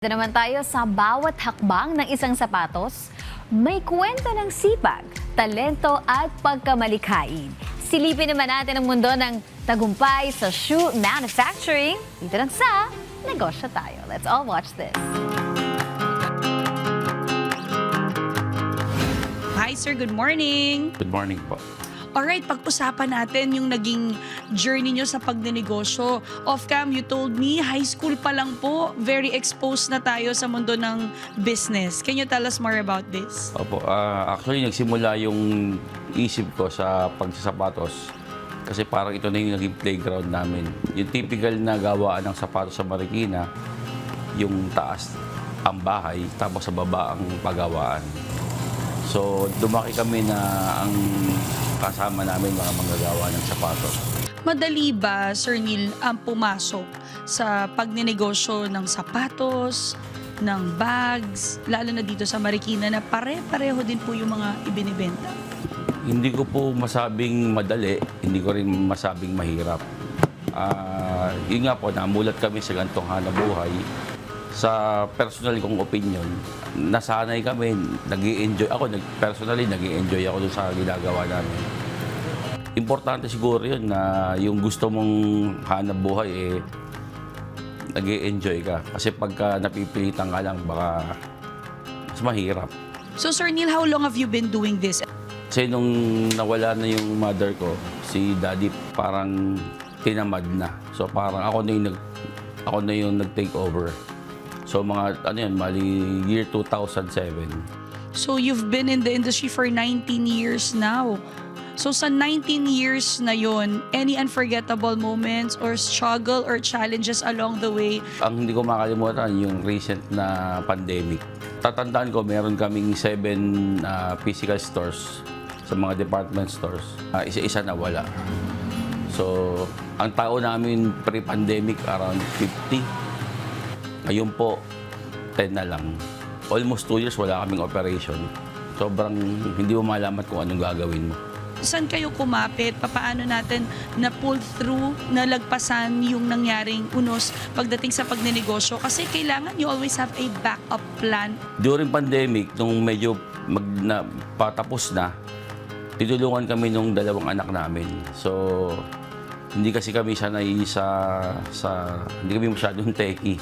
Ito naman tayo sa bawat hakbang ng isang sapatos, may kwento ng sipag, talento at pagkamalikhain. Silipin naman natin ang mundo ng tagumpay sa shoe manufacturing. Dito lang sa Negosyo Tayo. Let's all watch this. Hi sir, good morning. Good morning po. Alright, pag-usapan natin yung naging journey nyo sa pagnenegosyo. Off-cam, you told me, high school pa lang po, very exposed na tayo sa mundo ng business. Can you tell us more about this? Opo, actually nagsimula yung isip ko sa pagsasapatos kasi parang ito na yung naging playground namin. Yung typical na gawaan ng sapatos sa Marikina, yung taas ang bahay, tapos sa baba ang pagawaan. So, lumaki kami na ang kasama namin mga manggagawa ng sapatos. Madali ba, Sir Neil, ang pumasok sa pagnenegosyo ng sapatos, ng bags, lalo na dito sa Marikina na pare-pareho din po yung mga ibinibenta? Hindi ko po masabing madali, hindi ko rin masabing mahirap. Yun nga po, namulat kami sa ganitong hanabuhay. Sa personal kong opinion, nasanay kami, nag-i-enjoy ako, personally nag-i-enjoy ako dun sa ginagawa namin. Importante siguro yun na yung gusto mong hanap buhay, nag-i-enjoy ka. Kasi pagka napipilitan ka lang, baka mas mahirap. So Sir Neil, how long have you been doing this? Kasi nung nawala na yung mother ko, si daddy parang tinamad na. So parang ako na yung nag-take over. So mga mali year 2007. So you've been in the industry for 19 years now. So sa 19 years na yon, any unforgettable moments or struggle or challenges along the way? Ang hindi ko makalimutan yung recent na pandemic. Tatandaan ko meron kaming 7 physical stores sa mga department stores. Isa-isa na wala. So ang tao namin pre-pandemic around 50. Ngayon po, 10 na lang. Almost 2 years wala kaming operation. Sobrang hindi mo malaman kung anong gagawin mo. Saan kayo kumapit? Paano natin na-pull through, nalagpasan yung nangyaring unos pagdating sa pagnenegosyo? Kasi kailangan you always have a backup plan. During pandemic, nung medyo patapos na, tinulungan kami nung 2 anak namin. So, hindi kasi kami sanay hindi kami masyadong techie.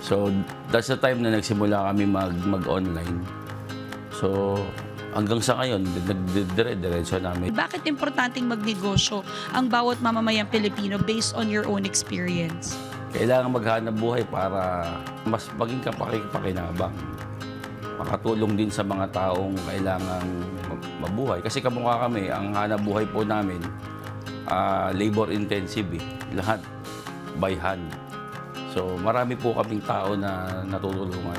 So, that's the time na nagsimula kami mag-online. So, hanggang sa ngayon, dire-diretso namin. Bakit importanteng magnegosyo ang bawat mamamayang Pilipino based on your own experience? Kailangan maghanap buhay para mas maging kapakipakinabang. Makatulong din sa mga taong kailangang mabuhay. Kasi kamukha kami, ang hanap buhay po namin, labor intensive lahat by hand. So marami po kaming tao na natutulungan.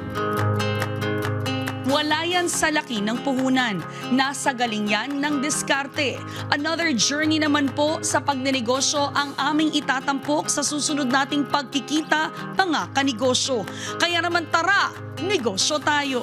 Wala yan sa laki ng puhunan. Nasa galing yan ng diskarte. Another journey naman po sa pagnenegosyo ang aming itatampok sa susunod nating pagkikita, mga kanegosyo. Kaya naman tara, negosyo tayo!